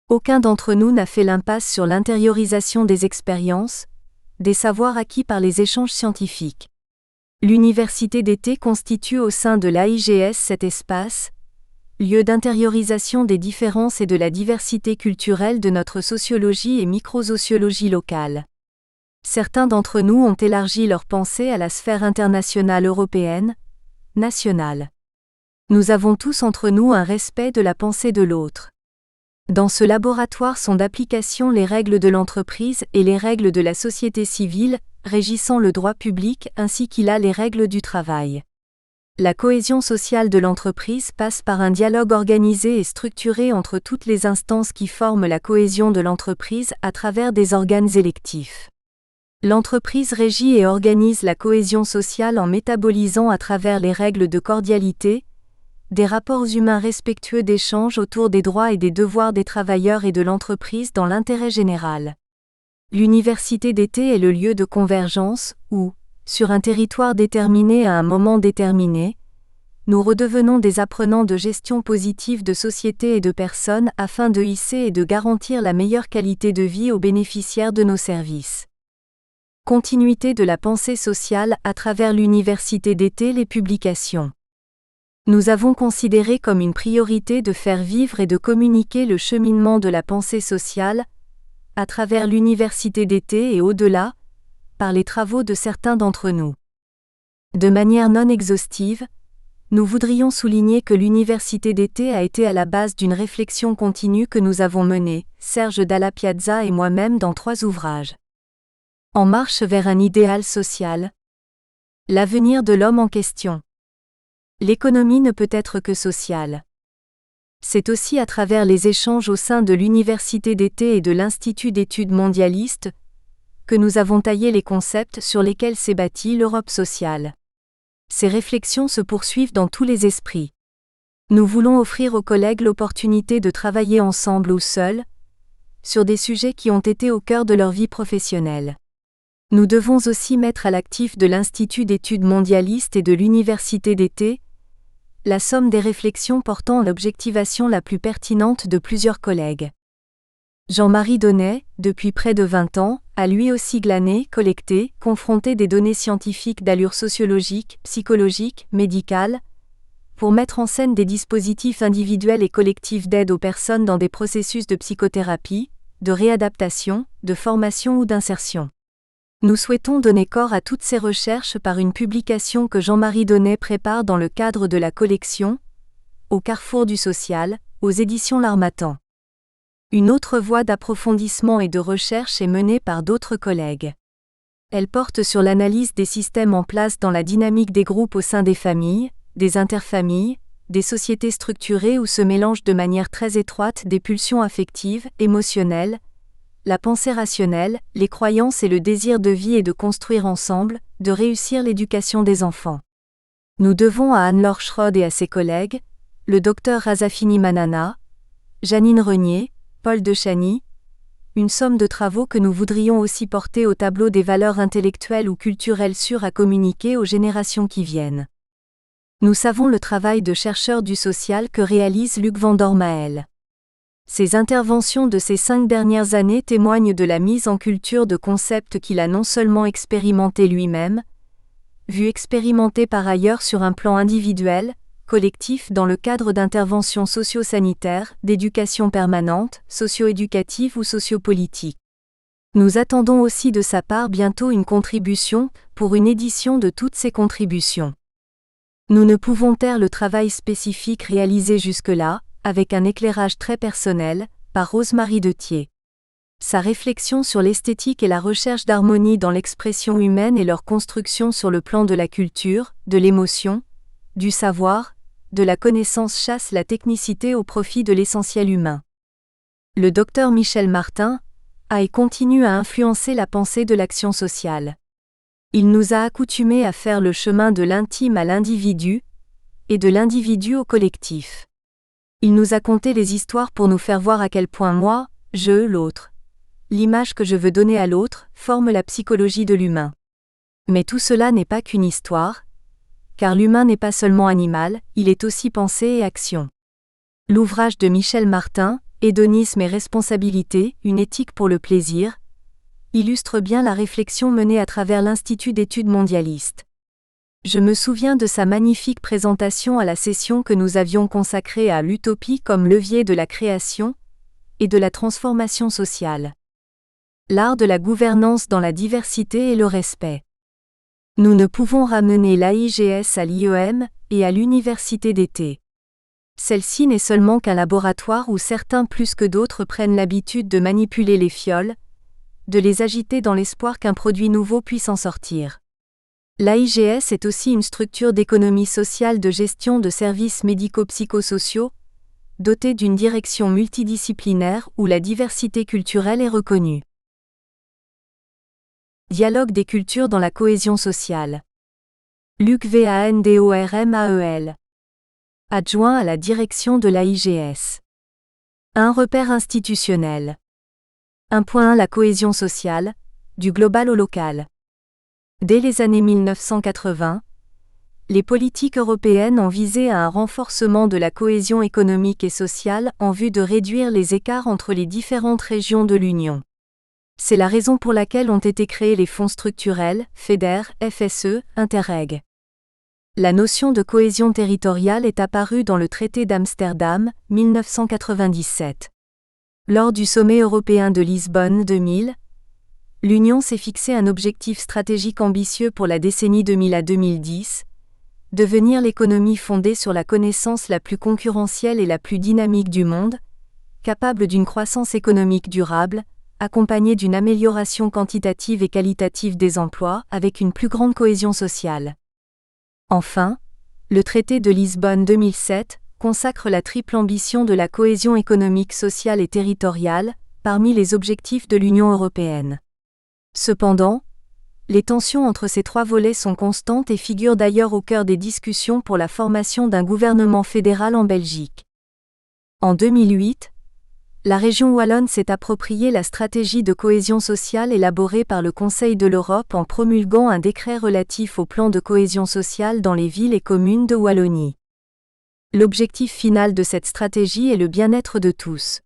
Aucun d'entre nous n'a fait l'impasse sur l'intériorisation des expériences, des savoirs acquis par les échanges scientifiques. L'université d'été constitue au sein de l'AIGS cet espace, lieu d'intériorisation des différences et de la diversité culturelle de notre sociologie et microsociologie locale. Certains d'entre nous ont élargi leur pensée à la sphère internationale européenne, nationale. Nous avons tous entre nous un respect de la pensée de l'autre. Dans ce laboratoire sont d'application les règles de l'entreprise et les règles de la société civile, régissant le droit public ainsi qu'il a les règles du travail. La cohésion sociale de l'entreprise passe par un dialogue organisé et structuré entre toutes les instances qui forment la cohésion de l'entreprise à travers des organes électifs. L'entreprise régit et organise la cohésion sociale en métabolisant à travers les règles de cordialité, des rapports humains respectueux d'échange autour des droits et des devoirs des travailleurs et de l'entreprise dans l'intérêt général. L'université d'été est le lieu de convergence où, sur un territoire déterminé à un moment déterminé, nous redevenons des apprenants de gestion positive de société et de personnes afin de hisser et de garantir la meilleure qualité de vie aux bénéficiaires de nos services. Continuité de la pensée sociale à travers l'université d'été. Les publications. Nous avons considéré comme une priorité de faire vivre et de communiquer le cheminement de la pensée sociale, à travers l'université d'été et au-delà, par les travaux de certains d'entre nous. De manière non exhaustive, nous voudrions souligner que l'université d'été a été à la base d'une réflexion continue que nous avons menée, Serge Dalla Piazza et moi-même dans 3 ouvrages. En marche vers un idéal social. L'avenir de l'homme en question. L'économie ne peut être que sociale. C'est aussi à travers les échanges au sein de l'université d'été et de l'Institut d'études mondialistes que nous avons taillé les concepts sur lesquels s'est bâtie l'Europe sociale. Ces réflexions se poursuivent dans tous les esprits. Nous voulons offrir aux collègues l'opportunité de travailler ensemble ou seuls, sur des sujets qui ont été au cœur de leur vie professionnelle. Nous devons aussi mettre à l'actif de l'Institut d'études mondialistes et de l'université d'été la somme des réflexions portant l'objectivation la plus pertinente de plusieurs collègues. Jean-Marie Donnet, depuis près de 20 ans, a lui aussi glané, collecté, confronté des données scientifiques d'allure sociologique, psychologique, médicale, pour mettre en scène des dispositifs individuels et collectifs d'aide aux personnes dans des processus de psychothérapie, de réadaptation, de formation ou d'insertion. Nous souhaitons donner corps à toutes ces recherches par une publication que Jean-Marie Donnet prépare dans le cadre de la collection « Au carrefour du social » aux éditions L'Harmattan. Une autre voie d'approfondissement et de recherche est menée par d'autres collègues. Elle porte sur l'analyse des systèmes en place dans la dynamique des groupes au sein des familles, des interfamilles, des sociétés structurées où se mélangent de manière très étroite des pulsions affectives, émotionnelles, la pensée rationnelle, les croyances et le désir de vie et de construire ensemble, de réussir l'éducation des enfants. Nous devons à Anne-Laure Schröd et à ses collègues, le Dr Razafini Manana, Janine Renier, Paul Dechany, une somme de travaux que nous voudrions aussi porter au tableau des valeurs intellectuelles ou culturelles sûres à communiquer aux générations qui viennent. Nous savons le travail de chercheur du social que réalise Luc Vandormael. Ses interventions de ces 5 dernières années témoignent de la mise en culture de concepts qu'il a non seulement expérimentés lui-même, vu expérimenter par ailleurs sur un plan individuel, collectif dans le cadre d'interventions socio-sanitaires, d'éducation permanente, socio-éducative ou sociopolitique. Nous attendons aussi de sa part bientôt une contribution, pour une édition de toutes ces contributions. Nous ne pouvons taire le travail spécifique réalisé jusque-là, avec un éclairage très personnel, par Rose-Marie Dethier. Sa réflexion sur l'esthétique et la recherche d'harmonie dans l'expression humaine et leur construction sur le plan de la culture, de l'émotion, du savoir, de la connaissance chasse la technicité au profit de l'essentiel humain. Le docteur Michel Martin a et continue à influencer la pensée de l'action sociale. Il nous a accoutumés à faire le chemin de l'intime à l'individu, et de l'individu au collectif. Il nous a conté les histoires pour nous faire voir à quel point moi, je, l'autre, l'image que je veux donner à l'autre, forme la psychologie de l'humain. Mais tout cela n'est pas qu'une histoire, car l'humain n'est pas seulement animal, il est aussi pensée et action. L'ouvrage de Michel Martin, Hédonisme et responsabilité, une éthique pour le plaisir, illustre bien la réflexion menée à travers l'Institut d'études mondialistes. Je me souviens de sa magnifique présentation à la session que nous avions consacrée à l'utopie comme levier de la création et de la transformation sociale. L'art de la gouvernance dans la diversité et le respect. Nous ne pouvons ramener l'AIGS à l'IEM et à l'université d'été. Celle-ci n'est seulement qu'un laboratoire où certains plus que d'autres prennent l'habitude de manipuler les fioles, de les agiter dans l'espoir qu'un produit nouveau puisse en sortir. L'AIGS est aussi une structure d'économie sociale de gestion de services médico-psychosociaux, dotée d'une direction multidisciplinaire où la diversité culturelle est reconnue. Dialogue des cultures dans la cohésion sociale. Luc Vandormael. Adjoint à la direction de l'AIGS. Un repère institutionnel. 1.1 La cohésion sociale, du global au local. Dès les années 1980, les politiques européennes ont visé à un renforcement de la cohésion économique et sociale en vue de réduire les écarts entre les différentes régions de l'Union. C'est la raison pour laquelle ont été créés les fonds structurels, FEDER, FSE, Interreg. La notion de cohésion territoriale est apparue dans le traité d'Amsterdam, 1997. Lors du sommet européen de Lisbonne 2000, l'Union s'est fixé un objectif stratégique ambitieux pour la décennie 2000 à 2010, devenir l'économie fondée sur la connaissance la plus concurrentielle et la plus dynamique du monde, capable d'une croissance économique durable, accompagnée d'une amélioration quantitative et qualitative des emplois avec une plus grande cohésion sociale. Enfin, le traité de Lisbonne 2007 consacre la triple ambition de la cohésion économique, sociale et territoriale parmi les objectifs de l'Union européenne. Cependant, les tensions entre ces trois volets sont constantes et figurent d'ailleurs au cœur des discussions pour la formation d'un gouvernement fédéral en Belgique. En 2008, la région wallonne s'est approprié la stratégie de cohésion sociale élaborée par le Conseil de l'Europe en promulguant un décret relatif au plan de cohésion sociale dans les villes et communes de Wallonie. L'objectif final de cette stratégie est le bien-être de tous.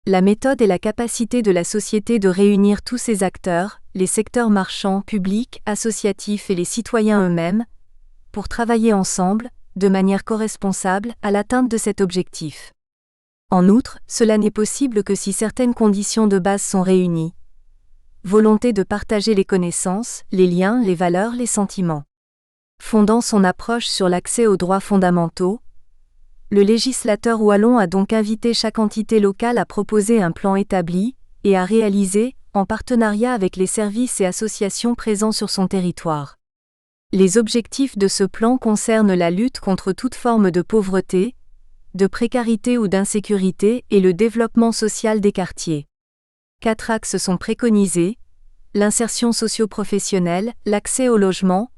La méthode est la capacité de la société de réunir tous ses acteurs, les secteurs marchands, publics, associatifs et les citoyens eux-mêmes, pour travailler ensemble, de manière coresponsable, à l'atteinte de cet objectif. En outre, cela n'est possible que si certaines conditions de base sont réunies. Volonté de partager les connaissances, les liens, les valeurs, les sentiments. Fondant son approche sur l'accès aux droits fondamentaux, le législateur wallon a donc invité chaque entité locale à proposer un plan établi, et à réaliser, en partenariat avec les services et associations présents sur son territoire. Les objectifs de ce plan concernent la lutte contre toute forme de pauvreté, de précarité ou d'insécurité et le développement social des quartiers. 4 axes sont préconisés: l'insertion socio-professionnelle, l'accès au logement,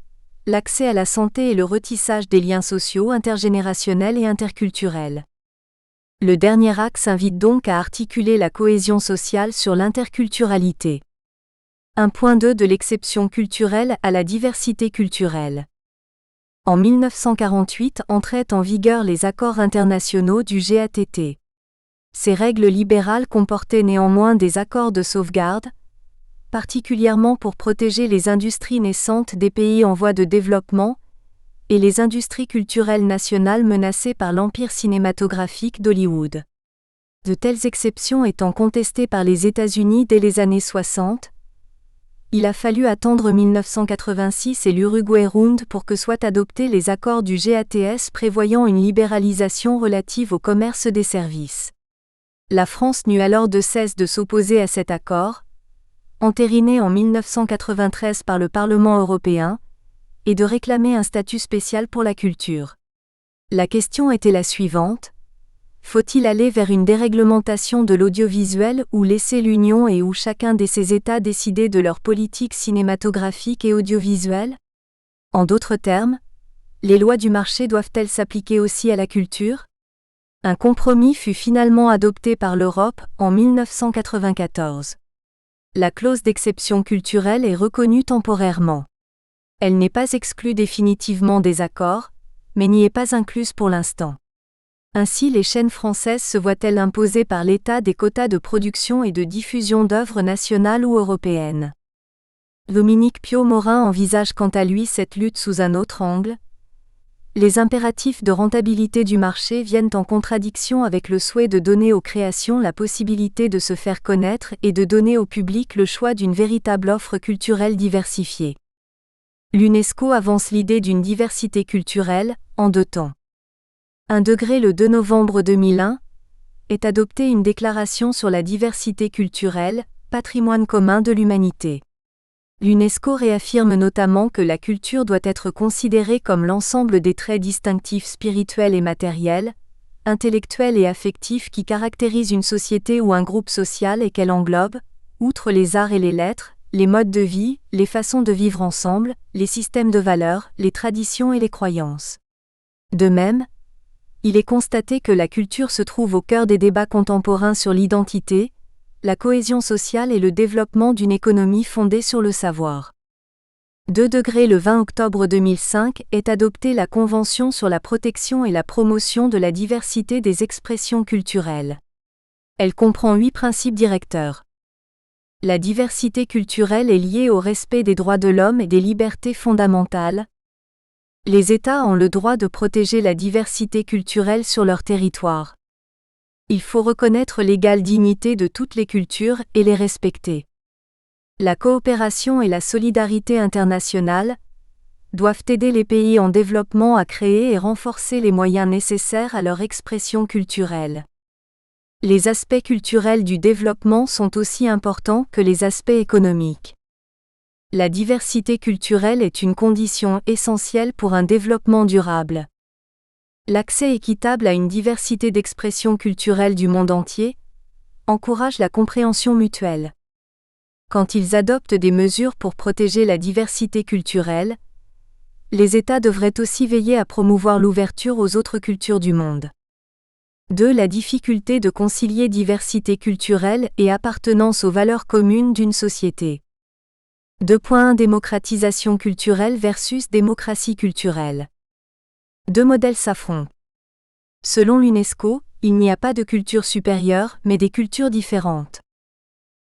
l'accès à la santé et le retissage des liens sociaux intergénérationnels et interculturels. Le dernier axe invite donc à articuler la cohésion sociale sur l'interculturalité. 1.2 De l'exception culturelle à la diversité culturelle. En 1948 entraient en vigueur les accords internationaux du GATT. Ces règles libérales comportaient néanmoins des accords de sauvegarde, particulièrement pour protéger les industries naissantes des pays en voie de développement et les industries culturelles nationales menacées par l'empire cinématographique d'Hollywood. De telles exceptions étant contestées par les États-Unis dès les années 60, il a fallu attendre 1986 et l'Uruguay Round pour que soient adoptés les accords du GATS prévoyant une libéralisation relative au commerce des services. La France n'eut alors de cesse de s'opposer à cet accord, entériné en 1993 par le Parlement européen, et de réclamer un statut spécial pour la culture. La question était la suivante: Faut-il aller vers une déréglementation de l'audiovisuel ou laisser l'Union et ou chacun de ces États décider de leur politique cinématographique et audiovisuelle? En d'autres termes, les lois du marché doivent-elles s'appliquer aussi à la culture? Un compromis fut finalement adopté par l'Europe en 1994. La clause d'exception culturelle est reconnue temporairement. Elle n'est pas exclue définitivement des accords, mais n'y est pas incluse pour l'instant. Ainsi, les chaînes françaises se voient-elles imposer par l'État des quotas de production et de diffusion d'œuvres nationales ou européennes. Dominique Piot-Morin envisage quant à lui cette lutte sous un autre angle. Les impératifs de rentabilité du marché viennent en contradiction avec le souhait de donner aux créations la possibilité de se faire connaître et de donner au public le choix d'une véritable offre culturelle diversifiée. L'UNESCO avance l'idée d'une diversité culturelle, en 2 temps. 1 degré le 2 novembre 2001, est adoptée une déclaration sur la diversité culturelle, patrimoine commun de l'humanité. L'UNESCO réaffirme notamment que la culture doit être considérée comme l'ensemble des traits distinctifs spirituels et matériels, intellectuels et affectifs qui caractérisent une société ou un groupe social et qu'elle englobe, outre les arts et les lettres, les modes de vie, les façons de vivre ensemble, les systèmes de valeurs, les traditions et les croyances. De même, il est constaté que la culture se trouve au cœur des débats contemporains sur l'identité, la cohésion sociale et le développement d'une économie fondée sur le savoir. 2 degré le 20 octobre 2005 est adoptée la Convention sur la protection et la promotion de la diversité des expressions culturelles. Elle comprend 8 principes directeurs. La diversité culturelle est liée au respect des droits de l'homme et des libertés fondamentales. Les États ont le droit de protéger la diversité culturelle sur leur territoire. Il faut reconnaître l'égale dignité de toutes les cultures et les respecter. La coopération et la solidarité internationale doivent aider les pays en développement à créer et renforcer les moyens nécessaires à leur expression culturelle. Les aspects culturels du développement sont aussi importants que les aspects économiques. La diversité culturelle est une condition essentielle pour un développement durable. L'accès équitable à une diversité d'expressions culturelles du monde entier encourage la compréhension mutuelle. Quand ils adoptent des mesures pour protéger la diversité culturelle, les États devraient aussi veiller à promouvoir l'ouverture aux autres cultures du monde. 2. La difficulté de concilier diversité culturelle et appartenance aux valeurs communes d'une société. 2.1 Démocratisation culturelle versus démocratie culturelle. 2 modèles s'affrontent. Selon l'UNESCO, il n'y a pas de culture supérieure, mais des cultures différentes.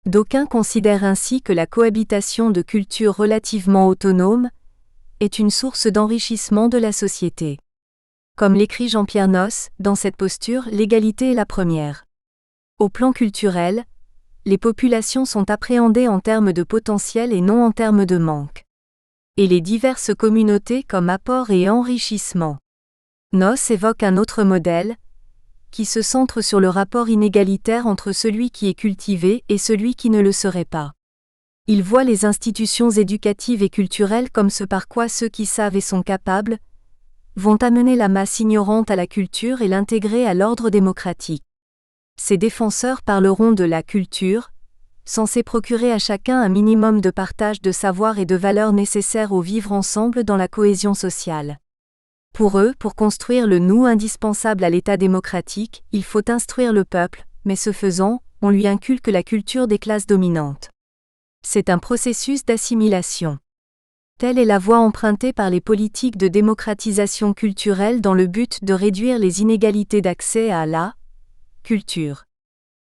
D'aucuns considèrent ainsi que la cohabitation de cultures relativement autonomes est une source d'enrichissement de la société. Comme l'écrit Jean-Pierre Noss, dans cette posture, l'égalité est la première. Au plan culturel, les populations sont appréhendées en termes de potentiel et non en termes de manque. Et les diverses communautés comme apport et enrichissement. Noss évoque un autre modèle, qui se centre sur le rapport inégalitaire entre celui qui est cultivé et celui qui ne le serait pas. Il voit les institutions éducatives et culturelles comme ce par quoi ceux qui savent et sont capables vont amener la masse ignorante à la culture et l'intégrer à l'ordre démocratique. Ses défenseurs parleront de la culture, censée procurer à chacun un minimum de partage de savoir et de valeurs nécessaires au vivre ensemble dans la cohésion sociale. Pour eux, pour construire le nous indispensable à l'État démocratique, il faut instruire le peuple, mais ce faisant, on lui inculque la culture des classes dominantes. C'est un processus d'assimilation. Telle est la voie empruntée par les politiques de démocratisation culturelle dans le but de réduire les inégalités d'accès à la culture.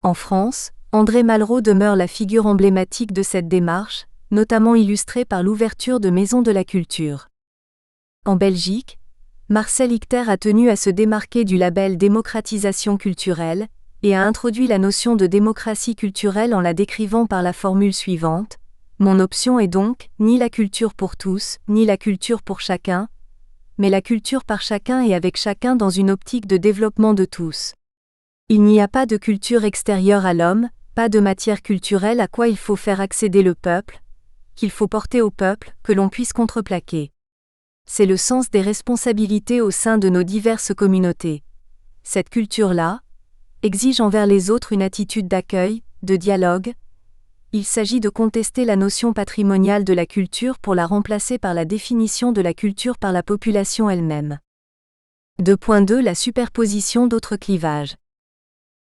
En France, André Malraux demeure la figure emblématique de cette démarche, notamment illustrée par l'ouverture de maisons de la culture. En Belgique, Marcel Ichter a tenu à se démarquer du label démocratisation culturelle, et a introduit la notion de démocratie culturelle en la décrivant par la formule suivante: mon option est donc, ni la culture pour tous, ni la culture pour chacun, mais la culture par chacun et avec chacun dans une optique de développement de tous. Il n'y a pas de culture extérieure à l'homme, pas de matière culturelle à quoi il faut faire accéder le peuple, qu'il faut porter au peuple, que l'on puisse contreplaquer. C'est le sens des responsabilités au sein de nos diverses communautés. Cette culture-là, exige envers les autres une attitude d'accueil, de dialogue. Il s'agit de contester la notion patrimoniale de la culture pour la remplacer par la définition de la culture par la population elle-même. 2.2 La superposition d'autres clivages.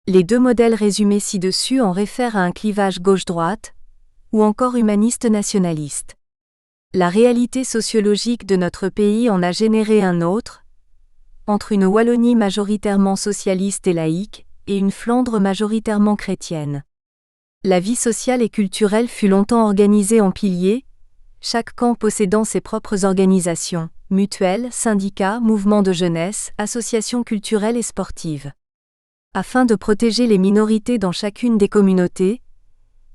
Les deux modèles résumés ci-dessus en réfèrent à un clivage gauche-droite, ou encore humaniste-nationaliste. La réalité sociologique de notre pays en a généré un autre, entre une Wallonie majoritairement socialiste et laïque, et une Flandre majoritairement chrétienne. La vie sociale et culturelle fut longtemps organisée en piliers, chaque camp possédant ses propres organisations, mutuelles, syndicats, mouvements de jeunesse, associations culturelles et sportives. Afin de protéger les minorités dans chacune des communautés,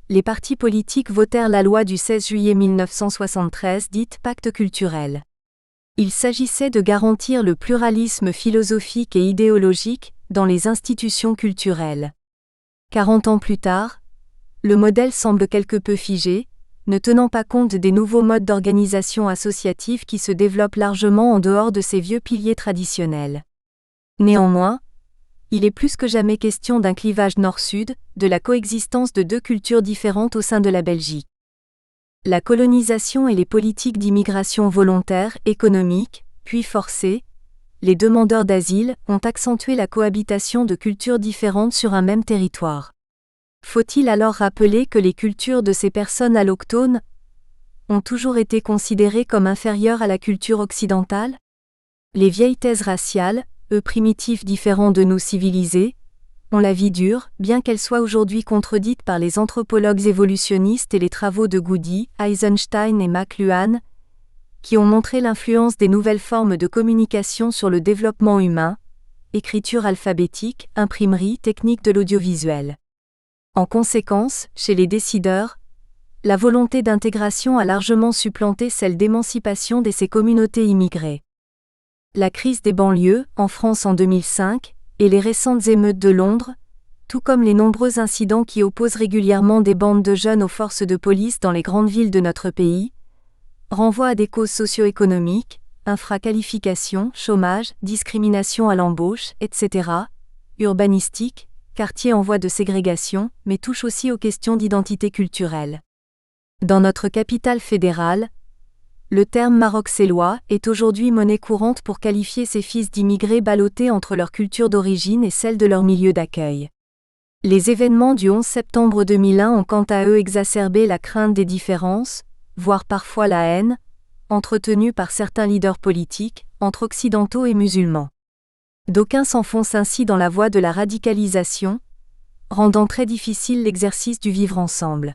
les partis politiques votèrent la loi du 16 juillet 1973 dite Pacte culturel. Il s'agissait de garantir le pluralisme philosophique et idéologique dans les institutions culturelles. 40 ans plus tard, le modèle semble quelque peu figé, ne tenant pas compte des nouveaux modes d'organisation associative qui se développent largement en dehors de ces vieux piliers traditionnels. Néanmoins, il est plus que jamais question d'un clivage nord-sud, de la coexistence de deux cultures différentes au sein de la Belgique. La colonisation et les politiques d'immigration volontaire, économique, puis forcée, les demandeurs d'asile, ont accentué la cohabitation de cultures différentes sur un même territoire. Faut-il alors rappeler que les cultures de ces personnes allochtones ont toujours été considérées comme inférieures à la culture occidentale? Les vieilles thèses raciales, eux primitifs différents de nous civilisés, ont la vie dure, bien qu'elles soient aujourd'hui contredites par les anthropologues évolutionnistes et les travaux de Goody, Eisenstein et McLuhan, qui ont montré l'influence des nouvelles formes de communication sur le développement humain, écriture alphabétique, imprimerie, technique de l'audiovisuel. En conséquence, chez les décideurs, la volonté d'intégration a largement supplanté celle d'émancipation de ces communautés immigrées. La crise des banlieues, en France en 2005, et les récentes émeutes de Londres, tout comme les nombreux incidents qui opposent régulièrement des bandes de jeunes aux forces de police dans les grandes villes de notre pays, renvoient à des causes socio-économiques, infraqualification, chômage, discrimination à l'embauche, etc., urbanistiques, quartiers en voie de ségrégation, mais touchent aussi aux questions d'identité culturelle. Dans notre capitale fédérale, le terme maroxellois est aujourd'hui monnaie courante pour qualifier ces fils d'immigrés ballottés entre leur culture d'origine et celle de leur milieu d'accueil. Les événements du 11 septembre 2001 ont quant à eux exacerbé la crainte des différences, voire parfois la haine, entretenue par certains leaders politiques, entre occidentaux et musulmans. D'aucuns s'enfoncent ainsi dans la voie de la radicalisation, rendant très difficile l'exercice du vivre ensemble.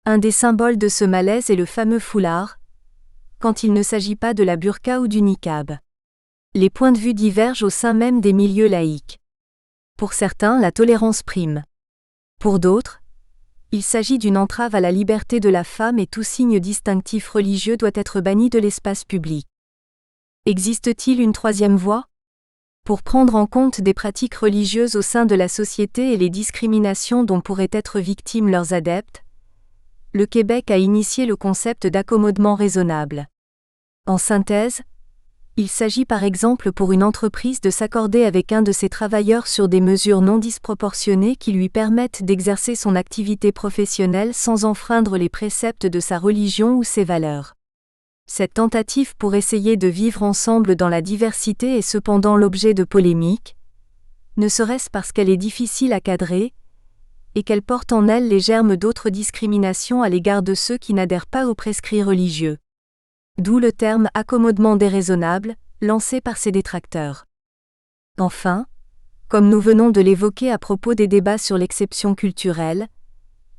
Un des symboles de ce malaise est le fameux foulard, quand il ne s'agit pas de la burqa ou du niqab. Les points de vue divergent au sein même des milieux laïques. Pour certains, la tolérance prime. Pour d'autres, il s'agit d'une entrave à la liberté de la femme et tout signe distinctif religieux doit être banni de l'espace public. Existe-t-il une troisième voie ? Pour prendre en compte des pratiques religieuses au sein de la société et les discriminations dont pourraient être victimes leurs adeptes, le Québec a initié le concept d'accommodement raisonnable. En synthèse, il s'agit par exemple pour une entreprise de s'accorder avec un de ses travailleurs sur des mesures non disproportionnées qui lui permettent d'exercer son activité professionnelle sans enfreindre les préceptes de sa religion ou ses valeurs. Cette tentative pour essayer de vivre ensemble dans la diversité est cependant l'objet de polémiques, ne serait-ce parce qu'elle est difficile à cadrer, et qu'elle porte en elle les germes d'autres discriminations à l'égard de ceux qui n'adhèrent pas aux prescrits religieux. D'où le terme « accommodement déraisonnable » lancé par ses détracteurs. Enfin, comme nous venons de l'évoquer à propos des débats sur l'exception culturelle,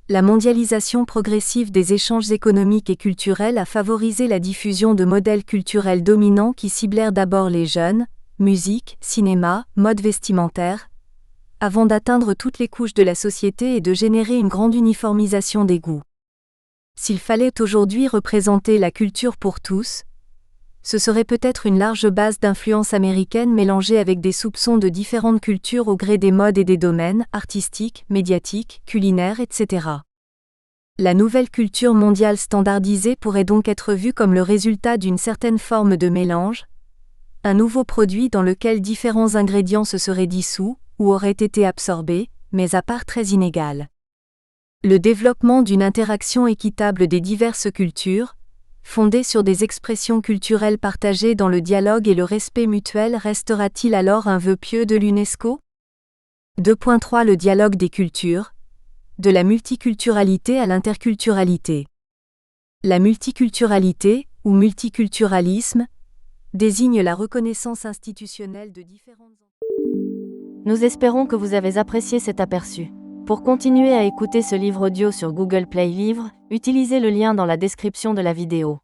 la mondialisation progressive des échanges économiques et culturels a favorisé la diffusion de modèles culturels dominants qui ciblèrent d'abord les jeunes, musique, cinéma, mode vestimentaire, avant d'atteindre toutes les couches de la société et de générer une grande uniformisation des goûts. S'il fallait aujourd'hui représenter la culture pour tous, ce serait peut-être une large base d'influence américaine mélangée avec des soupçons de différentes cultures au gré des modes et des domaines, artistiques, médiatiques, culinaires, etc. La nouvelle culture mondiale standardisée pourrait donc être vue comme le résultat d'une certaine forme de mélange, un nouveau produit dans lequel différents ingrédients se seraient dissous, ou auraient été absorbés, mais à part très inégale. Le développement d'une interaction équitable des diverses cultures, fondée sur des expressions culturelles partagées dans le dialogue et le respect mutuel, restera-t-il alors un vœu pieux de l'UNESCO ? 2.3 Le dialogue des cultures, de la multiculturalité à l'interculturalité. La multiculturalité, ou multiculturalisme, désigne la reconnaissance institutionnelle de différentes... Nous espérons que vous avez apprécié cet aperçu. Pour continuer à écouter ce livre audio sur Google Play Livres, utilisez le lien dans la description de la vidéo.